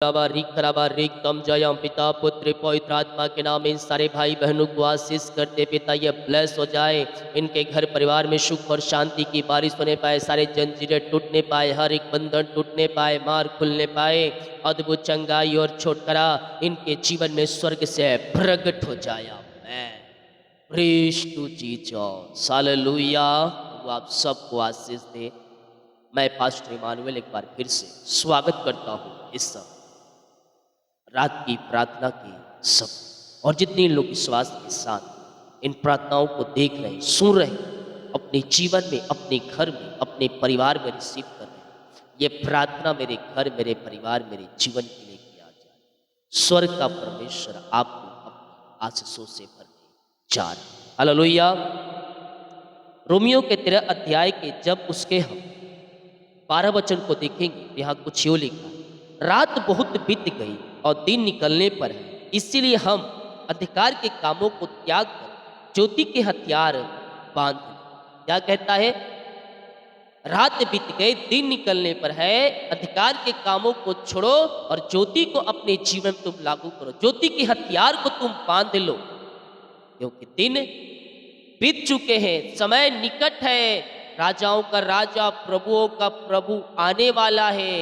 राबा रिक राबा रिक तम जयम पिता पुत्र पवित्र आत्मा के नाम इन सारे भाई बहनों को आशीष करते पिता ये ब्लेस हो जाए। इनके घर परिवार में सुख और शांति की बारिश होने पाए, सारे जंजीरें टूटने पाए, हर एक बंधन टूटने पाए, मार खुलने पाए, अद्भुत चंगाई और छुटकारा इनके जीवन में स्वर्ग से प्रकट हो जाए। Amen. Praise to Jesus, hallelujah. वो आप सबको आशीष दे। मैं पास्टर इमानुएल एक बार फिर से स्वागत करता हूँ इस सब रात की प्रार्थना के सब और जितने लोग विश्वास के साथ इन प्रार्थनाओं को देख रहे हैं, सुन रहे हैं, अपने जीवन में, अपने घर में, अपने परिवार में रिसीव कर रहे हैं। ये प्रार्थना मेरे घर, मेरे परिवार, मेरे जीवन के लिए किया जाए। स्वर्ग का परमेश्वर आपको अपनी आशीषों से भरने जा रहा है। हालेलुया। रोमियो के 13 अध्याय के जब उसके हम 12 वचन को देखेंगे, यहाँ कुछ यूँ लिखा है, रात बहुत बीत गई और दिन निकलने पर है, इसीलिए हम अंधकार के कामों को त्याग कर ज्योति के हथियार बांध लें। क्या कहता है? रात बीत गई, दिन निकलने पर है, अंधकार के कामों को छोड़ो और ज्योति को अपने जीवन में तुम लागू करो, ज्योति के हथियार को तुम बांध लो, क्योंकि दिन बीत चुके हैं, समय निकट है, राजाओं का राजा, प्रभुओं का प्रभु आने वाला है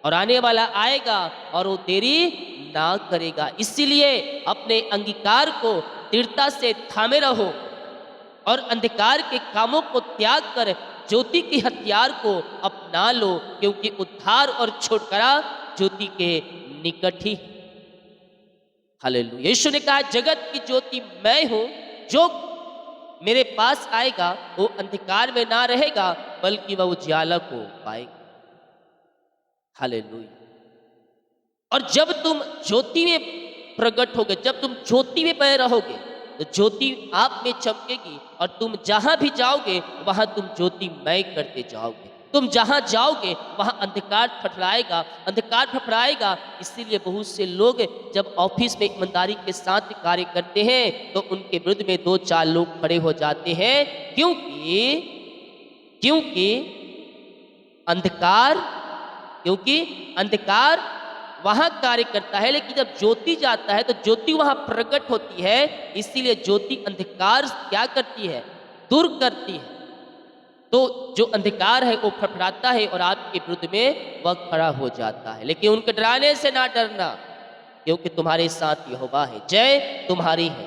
और आने वाला आएगा और वो देरी ना करेगा। इसीलिए अपने अंगीकार को दृढ़ता से थामे रहो और अंधकार के कामों को त्याग कर ज्योति के हथियार को अपना लो, क्योंकि उद्धार और छुटकारा ज्योति के निकट ही। हालेलुया। यीशु ने कहा, जगत की ज्योति मैं हूं, जो मेरे पास आएगा वो अंधकार में ना रहेगा बल्कि वह उजाला को पाएगा। हालेलुया। और जब तुम ज्योति में प्रकट होगे, जब तुम ज्योति में बह रहोगे, तो ज्योति आप में चमकेगी और तुम जहां भी जाओगे वहां तुम ज्योतिमय करते जाओगे। तुम जहां जाओगे वहां अंधकार फटराएगा, अंधकार फटराएगा। इसीलिए बहुत से लोग जब ऑफिस में ईमानदारी के साथ कार्य करते हैं तो उनके विरुद्ध में 2-4 लोग खड़े हो जाते हैं, क्योंकि अंधकार क्योंकि अंधकार वहां कार्य करता है, लेकिन जब ज्योति जाता है तो ज्योति वहां प्रकट होती है। इसीलिए ज्योति अंधकार क्या करती है? दूर करती है। तो जो अंधकार है वो फड़फड़ाता है और आपके विरुद्ध में वह खड़ा हो जाता है, लेकिन उनके डराने से ना डरना, क्योंकि तुम्हारे साथ यहोवा है, जय तुम्हारी है।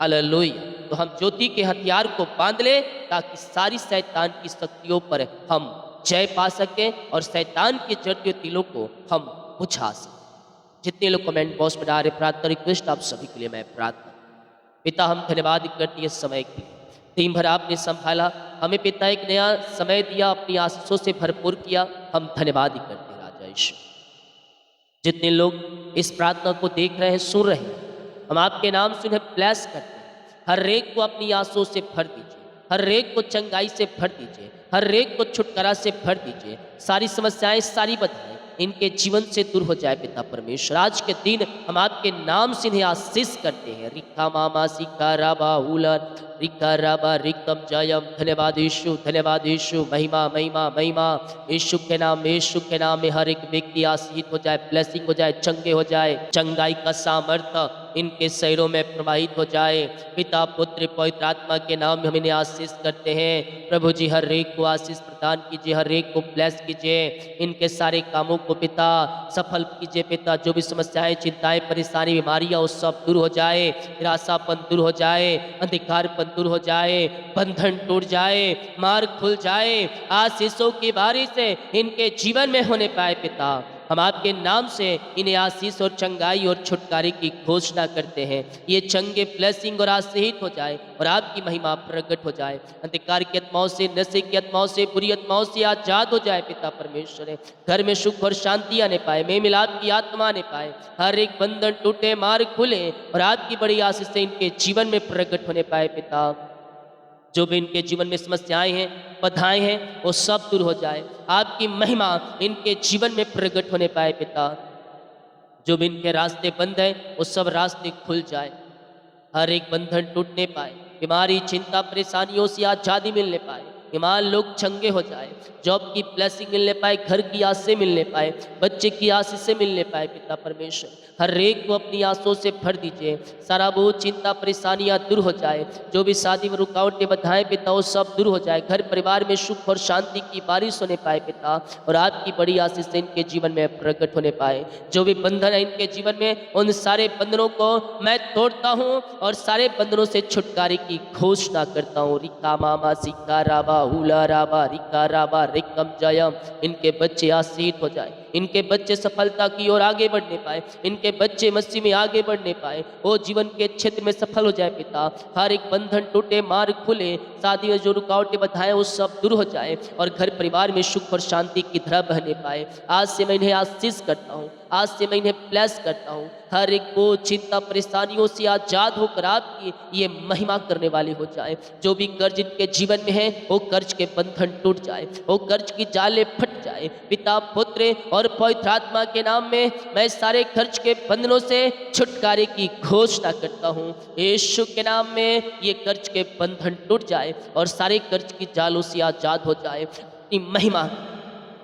हालेलुया। तो हम ज्योति के हथियार को बांध ले ताकि सारी शैतान की शक्तियों पर हम जय पा सकें और शैतान के जड़ते तिलों को हम बुझा सकें। जितने लोग कमेंट बॉक्स में डाल रहे प्रार्थना रिक्वेस्ट, आप सभी के लिए मैं प्रार्थना। पिता, हम धन्यवाद करते हैं समय के लिए, दिन भर आपने संभाला हमें पिता, एक नया समय दिया, अपनी आशीषों से भरपूर किया, हम धन्यवाद ही करते हैं राजा यीशु। जितने लोग इस प्रार्थना को देख रहे हैं, सुन रहे हैं, हम आपके नाम से उन्हें ब्लेस करते हैं। हर एक को अपनी आंसुओं से भर दीजिए, हर एक को चंगाई से भर दीजिए, हर एक को छुटकारा से भर दीजिए। सारी समस्याएं, सारी बधाई इनके जीवन से दूर हो जाए पिता परमेश्वर। आज के दिन हम आपके नाम से इन्हें आशीष करते हैं। रिक्का मामा सिक्का राबा उलर रिक्का राबा रिक्तम जयम। धन्यवाद यीशु, धन्यवाद यीशु। महिमा महिमा महिमा यीशु के नाम में, यीशु के नाम में हर एक व्यक्ति आशीष हो जाए, ब्लेसिंग हो जाए, चंगे हो जाए, चंगाई का सामर्थ्य इनके शरीरों में प्रवाहित हो जाए। पिता पुत्र पवित्र आत्मा के नाम में हम इन्हें आशीष करते हैं। प्रभु जी हर एक को आशीष प्रदान कीजिए, हर एक को ब्लेस कीजिए, इनके सारे कामों को पिता सफल कीजिए। पिता जो भी समस्याएं, चिंताएं, परेशानी, बीमारियां वो सब दूर हो जाए, निराशापन दूर हो जाए, अंधकारपन दूर हो जाए, बंधन टूट जाए, मार्ग खुल जाए, आशीषों की बारिश से इनके जीवन में होने पाए। पिता हम आपके नाम से इन्हें आशीष और चंगाई और छुटकारे की घोषणा करते हैं। ये चंगे ब्लेसिंग और आशीष हो जाए और आपकी महिमा प्रकट हो जाए। अंधकार की आत्माओं से, नशे की आत्माओं से, बुरी आत्माओं से आजाद हो जाए पिता परमेश्वर। घर में सुख और शांति आने पाए, मेल मिलाप की आत्मा आने पाए, हर एक बंधन टूटे, मार्ग खुले और आपकी बड़ी आशीष से इनके जीवन में प्रकट होने पाए। पिता जो भी इनके जीवन में समस्याएं हैं, बाधाएं हैं, वो सब दूर हो जाए, आपकी महिमा इनके जीवन में प्रकट होने पाए। पिता जो भी इनके रास्ते बंद हैं वो सब रास्ते खुल जाए, हर एक बंधन टूटने पाए, बीमारी, चिंता, परेशानियों से आजादी मिलने पाए। ईमान लोग चंगे हो जाए, जॉब की ब्लेसिंग मिलने पाए, घर की आसें मिलने पाए, बच्चे की आशीष से मिलने पाए। पिता परमेश्वर हर एक को अपनी आंसुओं से भर दीजिए, सारा बोझ चिंता परेशानियां दूर हो जाए, जो भी शादी में रुकावटें बाधाएं पिता वो सब दूर हो जाए, घर परिवार में सुख और शांति की बारिश होने पाए पिता, और आपकी बड़ी आशीष से इनके जीवन में प्रकट होने पाए। जो भी बंधन है इनके जीवन में, उन सारे बंधनों को मैं तोड़ता हूँ और सारे बंधनों से छुटकारे की घोषणा करता हूँ। रिका मामा सिक्का राबा हुला राबा रिका राबा रिकम जयम। इनके बच्चे आशीष हो जाए, इनके बच्चे सफलता की ओर आगे बढ़ने पाए, इनके बच्चे मसीह में आगे बढ़ने पाए, वो जीवन के क्षेत्र में सफल हो जाए पिता। हर एक बंधन टूटे, मार्ग खुले, शादी में जो रुकावटें बाधाएं वो सब दूर हो जाए, और घर परिवार में सुख और शांति की धारा बहने पाए। आज से मैं इन्हें आशीष करता हूँ, आज से मैं इन्हें ब्लेस करता हूँ। हर एक को चिंता परेशानियों से आजाद होकर आपकी ये महिमा करने वाले हो जाए। जो भी कर्ज इनके जीवन में है वो कर्ज के बंधन टूट जाए, वो कर्ज की जाले फट जाए। पिता पुत्र और पवित्र आत्मा के नाम में मैं सारे कर्ज के बंधनों से छुटकारे की घोषणा करता हूँ। यीशु के नाम में ये कर्ज के बंधन टूट जाए और सारे कर्ज की जालों से आजाद हो जाए। अपनी महिमा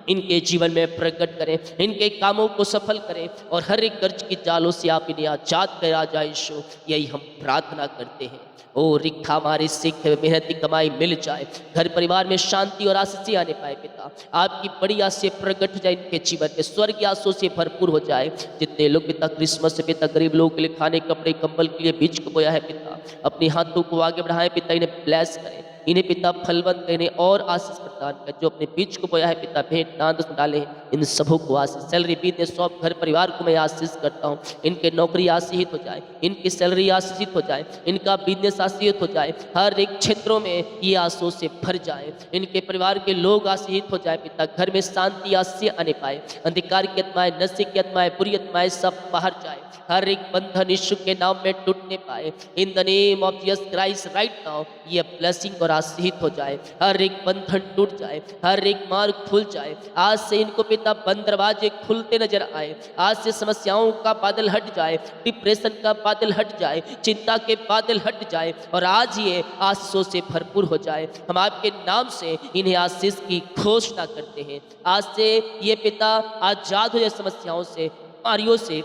इनके जीवन में प्रकट करें, इनके कामों को सफल करें, और हर एक कर्ज की जालों से आप इन्हें आजाद करा जाए यीशु, यही हम प्रार्थना करते हैं। ओ रिखा हमारी सीख मेहनती कमाई मिल जाए, घर परिवार में शांति और आशीष आने पाए पिता। आपकी बड़ी आशीष प्रकट हो जाए इनके जीवन में, स्वर्ग आशीषों से भरपूर हो जाए। जितने लोग पिता क्रिसमस से पिता गरीब लोगों के लिए खाने कपड़े कंबल के लिए बीज को बोया है पिता, अपने हाथों को आगे बढ़ाए पिता, इन्हें ब्लेस करें, इन्हें पिता फलवंत करें और आशीष प्रदान करें। जो अपने बीज को बोया है पिता भेंट नाद में डाले, इन सबों को आशीष, सैलरी बिजनेस सब घर परिवार को मैं आशीष करता हूँ। इनके नौकरी आशीषित हो जाए, इनकी सैलरी आशीषित हो जाए, इनका बिजनेस आशीषित हो जाए, हर एक क्षेत्रों में ये आशीषों से भर जाए। इनके परिवार के लोग आशीषित हो जाए पिता, घर में शांति आशीष आने पाए, अंधकार की आत्माएं, नशे की आत्माएं, बुरी आत्माएं सब बाहर जाए, हर एक बंधन यीशु के नाम में टूटने पाए। In the name of Jesus Christ right now ये ब्लेसिंग और आशीषित हो जाए, हर एक बंधन टूट जाए, हर एक मार्ग खुल जाए। आज से इनको पिता बंद दरवाजे खुलते नजर आए, आज से समस्याओं का बादल हट जाए, डिप्रेशन का बादल हट जाए, चिंता के बादल हट जाए, और आज ये आशीषों से भरपूर हो जाए। हम आपके नाम से इन्हें आशीष की घोषणा करते हैं। आज से ये पिता आजाद हो जाए समस्याओं से, बीमारियों से,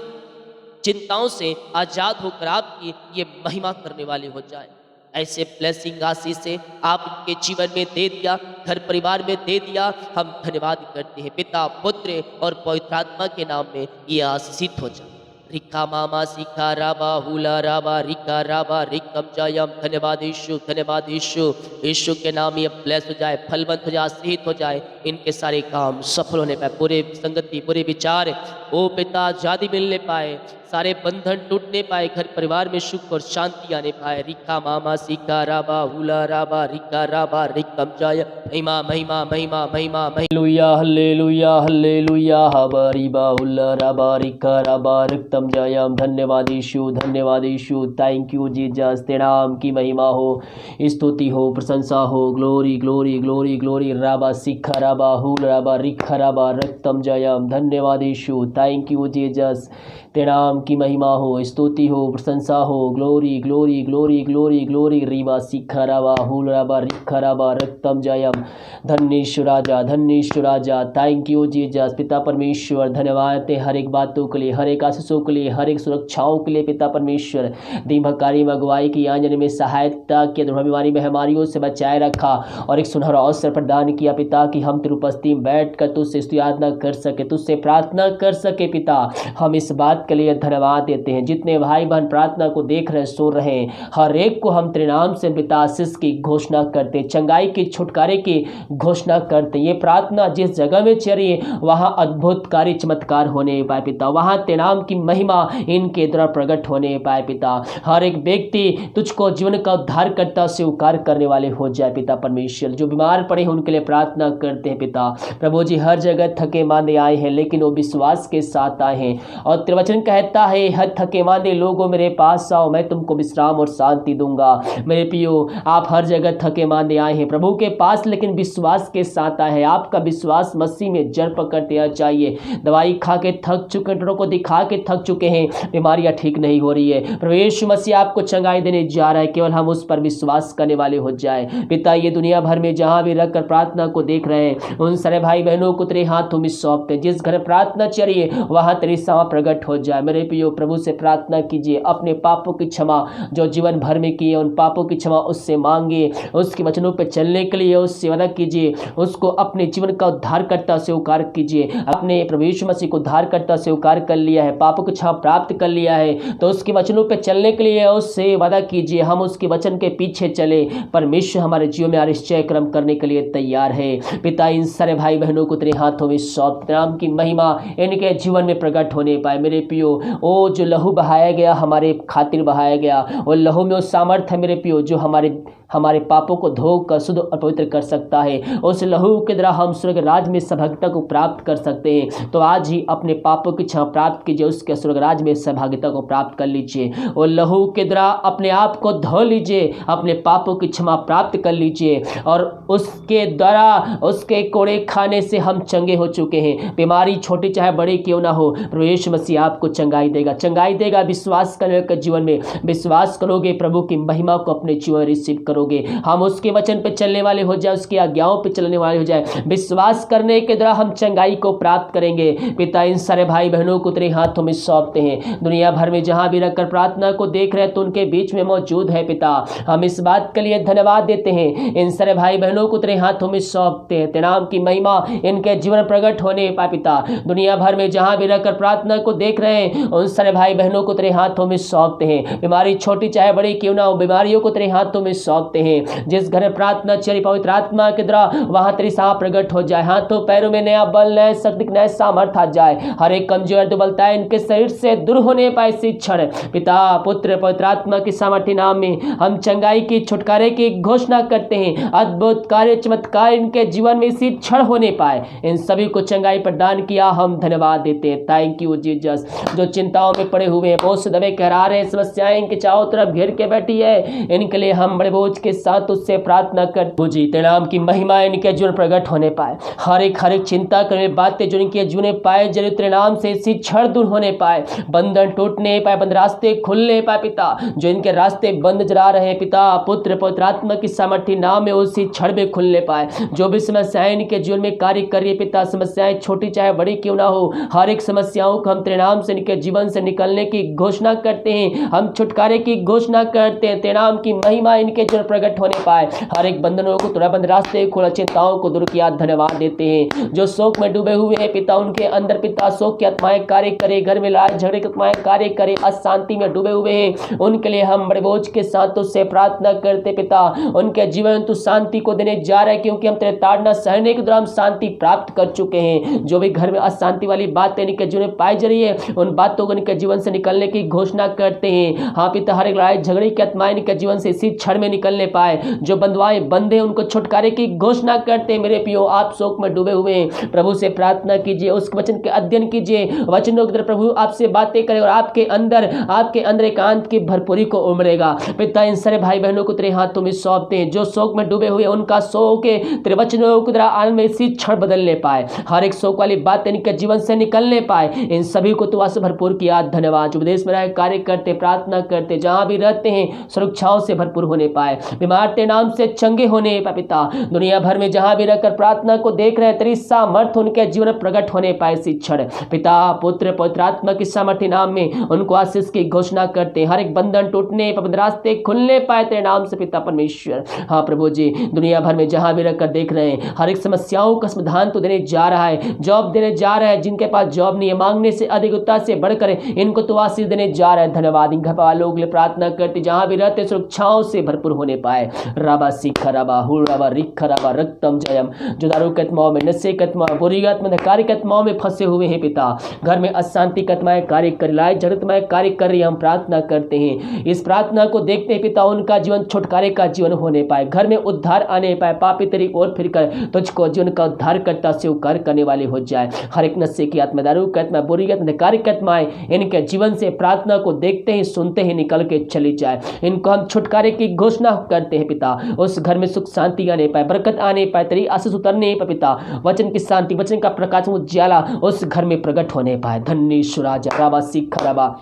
चिंताओं से आजाद होकर आपकी ये महिमा करने वाले हो जाए। ऐसे ब्लेसिंग आशीष से आपके जीवन में दे दिया, घर परिवार में दे दिया, हम धन्यवाद करते हैं पिता पुत्र और पवित्र आत्मा के नाम में ये आशीषित हो जाए। रिका मामा सिका राबा हुला राबा रिका राबा रिकम जयम। धन्यवाद यीशु, धन्यवाद यीशु। यीशु के नाम ये ब्लेस हो जाए, फलवंत हो जाए, आशीषित हो जाए, इनके सारे काम सफल होने पाए, बुरे संगति बुरे विचार ओ पिता आजादी मिलने पाए, सारे बंधन टूटने पाए, घर परिवार में सुख और शांति आने पाए। रिका मामा सिका राबा हुला राबा रिका राबा रिकम जय। महिमा महिमा महिमा महिमा हालेलुया हालेलुया हालेलुया हबरीबा हुला राबा रिका राबा रिकम जयम। धन्यवाद यीशु, धन्यवाद यीशु। Thank you Jesus. तेरे नाम की महिमा हो, स्तुति हो, प्रशंसा हो। Glory glory glory glory. राबा सिखा राबा हुल राबा रिखा राबा रिकम जयम। धन्यवाद यीशु। Thank you Jesus. तेरे नाम की महिमा हो, स्तुति हो, प्रशंसा हो। Glory glory glory glory glory. रीबा सिखा राबा हुल राबा रिखा राबा रक्तम जयम। धन्येश्वर राजा, धन्येश्वर राजा। Thank you Jesus. पिता परमेश्वर धन्यवाद है हर एक बातों के लिए, हर एक आशीषों के लिए, हर एक सुरक्षाओं के लिए। पिता परमेश्वर दीमकारी में अगुवाई की, आंजन में सहायता की, बीमारी महामारियों से बचाए रखा और एक सुनहरा अवसर प्रदान किया पिता कि हम तेरी उपस्थिति में बैठ कर तुझसे स्तुति कर सके, तुझसे प्रार्थना कर सके। पिता हम इस बात के लिए धन्यवाद देते हैं। जितने भाई बहन प्रार्थना को देख रहे सुन रहे हैं, हर एक को हम तेरे नाम से पिता आशीष की घोषणा करते, चंगाई की छुटकारे की घोषणा करते। ये प्रार्थना जिस जगह में चली वहां अद्भुत कार्य चमत्कार होने पाए पिता, वहां तेरे नाम की महिमा इनके द्वारा प्रकट होने पाए पिता। हर एक व्यक्ति तुझको जीवन का उद्धार करता स्वीकार करने वाले हो जाए पिता परमेश्वर। जो बीमार पड़े हैं उनके लिए प्रार्थना करते हैं पिता प्रभु जी। हर जगह थके मांदे आए हैं लेकिन वो विश्वास के साथ आए हैं और तेरा वचन कहता कहता है, हर थके मांदे लोगों मेरे पास आओ, मैं तुमको विश्राम और शांति दूंगा। मेरे प्रियो, आप हर जगह थके मांदे आए हैं प्रभु के पास, लेकिन विश्वास के साथ आए हैं। आपका विश्वास मसीह में जड़ पकड़ना चाहिए। दवाई खा के थक चुके, डॉक्टरों को दिखा के थक चुके हैं, बीमारियां ठीक नहीं हो रही है, प्रभु यीशु मसीह आपको चंगाई देने जा रहा है। केवल हम उस पर विश्वास करने वाले हो जाए। पिता, ये दुनिया भर में जहां भी रखकर प्रार्थना को देख रहे हैं, उन सारे भाई बहनों को तेरे हाथों में सौंपते हैं। जिस घर प्रार्थना चलिए वहां तेरी समा प्रकट हो जाए। मेरे प्रियो, प्रभु से प्रार्थना कीजिए, अपने पापों की क्षमा जो जीवन भर में किए, उन पापों की क्षमा उससे मांगिए, उसके वचनों पर चलने के लिए उससे वादा कीजिए, उसको अपने जीवन का उद्धारकर्ता स्वीकार कीजिए। अपने प्रभु यीशु मसीह को उद्धारकर्ता स्वीकार कर लिया है, पापों की क्षमा प्राप्त कर लिया है, तो उसके वचनों पर चलने के लिए उससे वादा कीजिए, हम उसके वचन के पीछे चले। परमेश्वर हमारे जीवन में आश्चर्य कर्म करने के लिए तैयार है। पिता, इन सारे भाई बहनों को तेरे हाथों में सौंप, नाम की महिमा इनके जीवन में प्रकट होने पाए। मेरे प्रियो, ओ जो लहू बहाया गया, हमारे खातिर बहाया गया, वो लहू में वो सामर्थ है मेरे प्रियो, जो हमारे पापों को धोकर शुद्ध और पवित्र कर सकता है। उस लहू के द्वारा हम स्वर्ग राज में सहभागिता को प्राप्त कर सकते हैं। तो आज ही अपने पापों की क्षमा प्राप्त कीजिए, उसके स्वर्ग राज में सहभागिता को प्राप्त कर लीजिए। और लहू के द्वारा अपने आप को धो लीजिए, अपने पापों की क्षमा प्राप्त कर लीजिए, और उसके द्वारा उसके कोड़े खाने से हम चंगे हो चुके हैं। बीमारी छोटी चाहे बड़ी क्यों ना हो, प्रभु यीशु मसीह आपको चंगाई देगा। विश्वास करोगे, जीवन में विश्वास करोगे, प्रभु की महिमा को अपने जीवन में रिसीव करोगे। हम उसके वचन पे चलने वाले हो जाए, उसकी आज्ञाओं पे चलने वाले हो जाए। विश्वास करने के द्वारा हम चंगाई को प्राप्त करेंगे। पिता, इन सारे भाई बहनों को तेरे हाथों में सौंपते हैं। दुनिया भर में जहां भी रखकर प्रार्थना को देख रहे हैं, तो उनके बीच में मौजूद है। पिता, हम इस बात के लिए धन्यवाद देते हैं। इन सारे भाई बहनों को तेरे हाथों में सौंपते हैं। तेरे नाम की महिमा इनके जीवन प्रकट होने पाए। पिता, दुनिया भर में जहां भी रखकर प्रार्थना को देख रहे हैं, उन सारे भाई बहनों को तेरे हाथों में सौंपते हैं। बीमारी छोटी चाहे बड़ी क्यों ना हो, बीमारियों को तेरे हाथों में सौंपते हैं। जिस घर में प्रार्थना चली, पवित्र आत्मा के द्वारा वहां तेरी सहा प्रकट हो जाए। हाथों पैरों में नया बल, नया शक्ति, नया सामर्थ आ जाए। हर एक कमजोर दुर्बलता इनके शरीर से दूर होने पाए इसी क्षण। पिता, पुत्र, पवित्र आत्मा की सामर्थ्य नाम में हम चंगाई की, छुटकारे की घोषणा करते हैं। अद्भुत कार्य, चमत्कार इनके जीवन में इसी क्षण होने पाए। इन सभी को चंगाई प्रदान किया, हम धन्यवाद देते हैं। Thank you Jesus. जो चिंताओं में पड़े हुए हैं, बहुत से दबे करा रहे हैं, समस्याएं इनके चारों तरफ घेर के बैठी है, इनके लिए हम बड़े बोझ के साथ उससे प्रार्थना कर बुझी। तेरे नाम की महिमा इनके जीवन प्रकट होने पाए। हर एक चिंता करने बातें जो इनके जीवन में पाए, जरूर तेरे नाम से इसी क्षण दूर होने पाए। बंधन टूटने पाए, बंद रास्ते खुलने पाए। पिता, जो इनके रास्ते बंद जला रहे हैं, पिता, पुत्र, पवित्र आत्मा की सामर्थ्य नाम में उसी क्षण में खुलने पाए। जो भी समस्याएं इनके जीवन में कार्य कर रही है, पिता, समस्याएं छोटी चाहे बड़ी क्यों ना हो, हर एक समस्याओं को हम तेरे नाम से इनके जीवन से निकलने की घोषणा करते हैं। हम छुटकारे की घोषणा करते हैं। तेरे नाम की महिमा इनके जीवन प्रकट होने पाए। हर एक बंधनों को तोड़ा, बंद रास्ते खुला, चिंताओं को दूर किया, धन्यवाद देते हैं। जो शोक में डूबे हुए हैं, पिता, उनके अंदर, पिता, शोक की आत्माएं कार्य करे, घर में लड़ाई झगड़े की आत्माएं कार्य करे, अशांति में डूबे हुए हैं, उनके लिए हम बड़े बोझ के साथ उससे प्रार्थना करते। पिता, उनके जीवन तू शांति को देने जा रहा है, क्योंकि हम तेरे ताड़ना सहने के द्वारा हम शांति प्राप्त कर चुके हैं। जो भी घर में अशांति वाली बातें इनके जीवन में पाई जा रही है, उन बातों को इनके जीवन से निकलने की घोषणा करते हैं। हाँ पिता, हर एक लड़ाई झगड़े की आत्माएं इनके जीवन से इसी क्षण में निकलने पाए। जो बंधुआएं बंधे, उनको छुटकारे की घोषणा करते हैं। मेरे पियो, आप शोक में डूबे हुए हैं, प्रभु से प्रार्थना कीजिए, उस वचन के अध्ययन कीजिए, वचनों की तरफ प्रभु आपसे बातें करे और आपके अंदर एकांत की भरपूरी को उमड़ेगा। पिता, इन सारे भाई बहनों को तेरे हाथों में सौंपते हैं। जो शोक में डूबे हुए, उनका शोक तेरे वचनों की तरह आनंद में इसी क्षण बदलने पाए। हर एक शोक वाली बात इनके जीवन से निकलने पाए। इन सभी को तू आस भरपूर किया, धन्यवाद। उपदेश में रह कार्य करते, प्रार्थना करते, जहां भी रहते हैं सुरक्षाओं से भरपूर होने पाए। बीमार तेरे नाम से चंगे होने पाए। पिता, दुनिया भर में जहां भी रहकर प्रार्थना को देख रहे हैं, तेरी सामर्थ उनके जीवन में प्रकट होने पाए इसी क्षण। पिता, पुत्र, पवित्र आत्मा की सामर्थ्य नाम में उनको आशीष की घोषणा करते हैं। हर एक बंधन टूटने, रास्ते खुलने पाए तेरे नाम से। पिता परमेश्वर, हाँ प्रभु जी, दुनिया भर में जहां भी रहकर देख रहे हैं, हर एक समस्याओं का समाधान तो देने जा रहा है, जॉब देने जा रहा है। जिनके पास जॉब नहीं है, मांगने से अधिकता से बढ़कर इनको तो आशीष देने जा रहा है। धन्यवाद। इन घर वालों के लिए प्रार्थना करते, जहां भी रहते सुरक्षाओं से भरपूर होने पाए। राबा सीखा राबा हुराबा रिखा राबा रक्तम जयम। जो दारू के आत्माओं में, नशे के आत्माओं, बुरी आत्मा, कार्य के आत्माओं में फंसे हुए हैं, पिता, घर में अशांति के आत्माएं कार्य कर, लड़ाई झगड़े कार्य कर रही है, हम प्रार्थना करते हैं। इस प्रार्थना को देखते हैं पिता, उनका जीवन छुटकारे का जीवन होने पाए, घर में उद्धार आने पाए, पापी तेरी ओर फिरकर तुझको जीवन का उद्धार करता स्वीकार करने वाले हो जाए। हर एक नशे की आत्मा, दारू की आत्मा, बुरी आत्मा, कार्य की आत्माएं आए, इनके जीवन से प्रार्थना को देखते ही सुनते ही निकल के चली जाए। इनको हम छुटकारे की घोषणा करते हैं पिता। उस घर में सुख शांति आने पाए, बरकत आने पाए, तेरी आशीष उतरने पाए पिता। वचन की शांति, वचन का प्रकाश, उजाला उस घर में प्रकट होने पाए। धन्य राजा राबा सिख राबा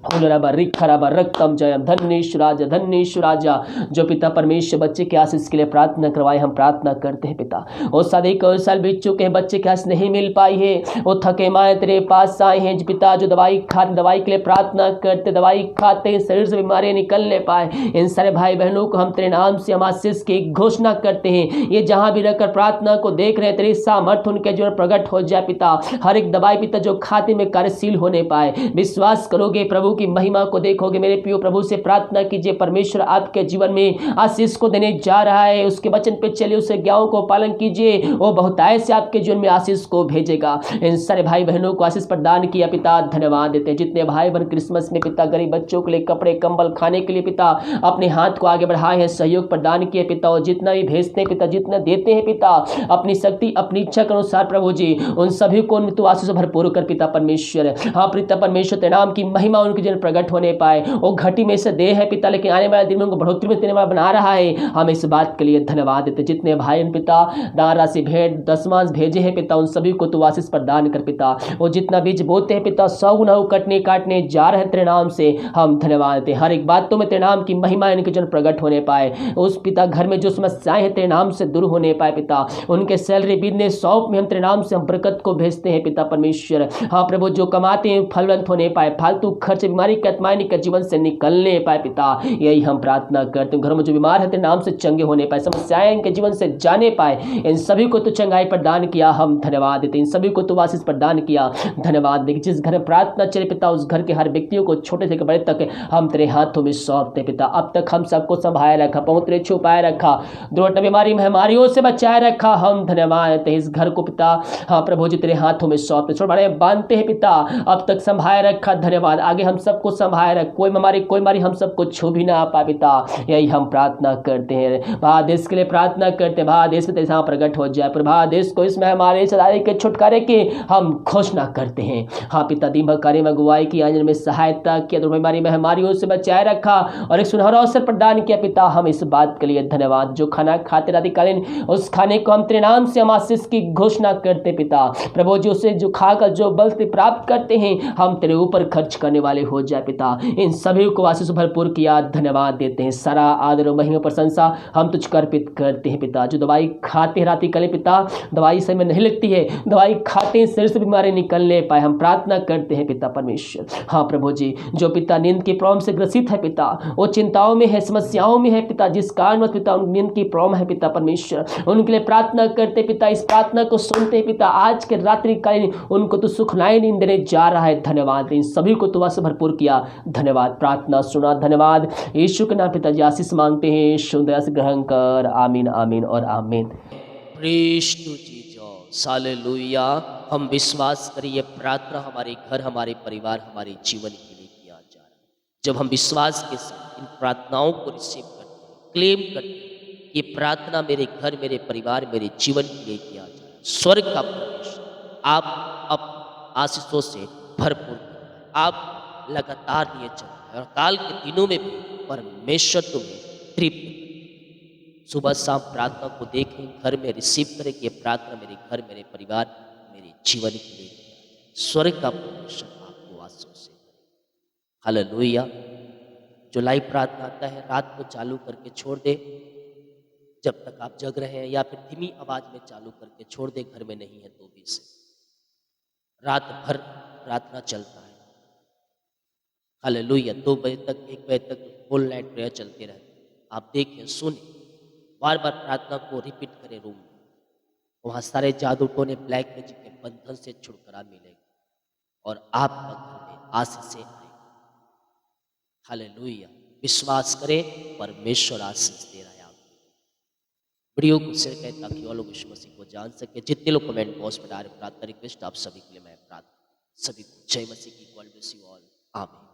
रक्तम जयम। धन्य राजा जो पिता परमेश्वर बच्चे के आशीष के लिए प्रार्थना करवाए, हम प्रार्थना करते हैं पिता। और शादी को साल बीत चुके हैं, बच्चे के आशीष नहीं मिल पाई है, वो थके माए तेरे पास आए हैं पिता। जो दवाई खाते, दवाई के लिए प्रार्थना करते, दवाई खाते हैं, शरीर से बीमारियां निकलने पाए, इन सारे भाई बहनों को हम तेरे नाम से हम आशीष की घोषणा करते हैं। ये जहां भी रहकर प्रार्थना को देख रहे हैं, तेरी सामर्थ्य उनके जीवन प्रकट हो जाए पिता। हर एक दवाई पिता जो खाते में कार्यशील होने पाए, विश्वास करोगे प्रभु की महिमा को देखोगे। मेरे प्रिय प्रभु से प्रार्थना कीजिए, परमेश्वर आपके जीवन में आशीष को देने जा रहा है। उसके वचन पे चलिए, उसे ज्ञाओं को पालन कीजिए, वो बहुतायत से आपके जीवन में आशीष को भेजेगा। इन सारे भाई बहनों को आशीष प्रदान किया पिता, धन्यवाद देते हैं। जितने भाई बहन क्रिसमस में पिता गरीब बच्चों के लिए कपड़े कंबल खाने के लिए पिता अपने हाथ को आगे बढ़ाए हैं, सहयोग प्रदान किए पिता। और जितना भी भेजते हैं पिता, जितना देते हैं पिता, अपनी शक्ति अपनी इच्छा के अनुसार प्रभु जी उन सभी को तू आशीष भरपूर कर पिता परमेश्वर। हाँ पिता परमेश्वर, तेरे नाम की महिमा उनके जीवन प्रकट होने पाए। वो घटी में से देह है पिता, लेकिन आने वाले दिन में उनको बढ़ोतरी में देने वाला बना रहा है। हम इस बात के लिए धन्यवाद देते। जितने भाई पिता दान राशि भेंट दशमांश भेजे हैं पिता, उन सभी को तू आशीष प्रदान कर पिता। वो जितना बीज बोते हैं पिता, 100 गुना काटने जा रहे हैं तेरे नाम से, हम धन्यवाद देते। हर एक बातों में तेरे नाम की महिमा इनके जन प्रकट होने पाए। उस पिता घर में जो समस्याएं हैं तेरे नाम से दूर होने पाए पिता। उनके सैलरी बिजनेस शॉप में हम तेरे नाम से हम बरकत को भेजते हैं पिता परमेश्वर। हाँ प्रभु, जो कमाते हैं फलवंत होने पाए, फालतू खर्च बीमारी के आत्माएं के जीवन से निकलने पाए पिता। यही हम प्रार्थना करते हैं। घरों में जो बीमार है तेरे नाम से चंगे होने पाए, समस्याएं इनके जीवन से जाने पाए, इन सभी को तो चंगाई प्रदान किया, हम धन्यवाद देते। इन सभी को तो आशीष प्रदान किया, धन्यवाद देते। जिस घर में प्रार्थना चले पिता, उस घर के हर व्यक्तियों को छोटे से बड़े तक हम तेरे हाथों में सौंपते पिता। अब तक हम सबको संभाए रखा, पवित्र छुपाए रखा, दुर्घटना बीमारी महामारियों से बचाए रखा, हम धन्यवाद देते। इस घर को पिता हाँ प्रभु जी तेरे हाथों में सौंपते, छोटे बड़े बांधते हैं पिता। अब तक संभाए रखा, धन्यवाद। आगे हम सबको संभाए रख, कोई बीमारी हम सबको छू भी ना आ पाए पिता। यही हम प्रार्थना करते हैं। भारत देश के लिए प्रार्थना करते हैं, भारत देश में तेरे सामने प्रकट हो जाए। पर भारत देश को इसमें हमारे सदाई के छुटकारे की हम घोषणा करते हैं। हाँ पिता, दिन भर कार्य में अगुवाई की, आंजन में सहायता किया, बीमारी महामारियों से बचाए रखा और एक सुनहरा अवसर प्रदान किया पिता। हम इस बात के लिए धन्यवाद। जो खाना खाते रात्रिकालीन, उस खाने को हम तेरे नाम से हम आशीष की घोषणा करते पिता। प्रभु जी उसे जो खाकर जो बल प्राप्त करते हैं, हम तेरे ऊपर खर्च करने वाले हो जाए पिता। इन सभी को आशीष भरपूर किया, धन्यवाद देते हैं। सारा आदर और महिमा प्रशंसा हम तुझ को अर्पित करते हैं पिता। जो दवाई खाते हैं रात्रिकालीन पिता, दवाई समय नहीं लगती है, दवाई खाते हैं शरीर से बीमारी निकलने पाए, हम प्रार्थना करते हैं पिता परमेश्वर। हाँ प्रभु जी, जो पिता नींद की प्रॉब्लम से ग्रसित है पिता, वो चिंताओं में है, समस्याओं में है पिता, जिस कारण पिता नींद की प्रॉब्लम है पिता परमेश्वर, उनके लिए प्रार्थना करते पिता। इस प्रार्थना को सुनते हैं पिता, आज के रात्रिकालीन उनको तो सुखनाई नींद देने जा रहा है, धन्यवाद। इन सभी को तो से भरपूर किया, धन्यवाद। प्रार्थना सुना, धन्यवाद। यीशु के नाम पिताजी आशीष मांगते हैं, शुद्ध से ग्रहण कर, आमीन आमीन और आमीन। Praise to Jesus, hallelujah. हम विश्वास करें ये प्रार्थना हमारे घर, हमारे परिवार, हमारे जीवन के लिए किया जा रहा है। जब हम विश्वास के साथ इन प्रार्थनाओं को रिसीव करते हैं, क्लेम करते हैं, ये प्रार्थना मेरे घर, मेरे परिवार, मेरे जीवन के लिए किया जा रहा है। स्वर्ग का परमेश्वर आप आशीषों से भरपूर करता है, आप लगातार लिए चलता है और काल के दिनों में भी परमेश्वर तुम्हें तृप्त। सुबह शाम प्रार्थना को देखें, घर में रिसीव करें कि ये प्रार्थना मेरे घर, मेरे परिवार, मेरे जीवन के लिए स्वर्ग का परमेश्वर आपको आशीषों से करे। हालेलुया। जो लाइव प्रार्थना आता है रात को चालू करके छोड़ दे, जब तक आप जग रहे हैं, या फिर धीमी आवाज में चालू करके छोड़ दे, घर में नहीं है तो भी से रात भर प्रार्थना चलता है। हालेलुया। 2 बजे तक 1 बजे तक फुल नाइट प्रेयर चलते रहते। आप देखें, सुने, बार बार प्रार्थना को रिपीट करें रूम में। वहाँ सारे जादू टोने ब्लैक मैजिक के बंधन से छुटकारा मिलेगा और आपका घर में आशीष से आएगा। हालेलुया। विश्वास करें, परमेश्वर आशीष दे रहा है आपको। वीडियो को शेयर करें ताकि और लोग यीशु मसीह को जान सके। जितने लोग कमेंट बॉक्स में डाल प्रार्थना रिक्वेस्ट, आप सभी के लिए मैं प्रार्थना, सभी को जय मसीह की। गॉड ब्लेस यू ऑल, आमीन।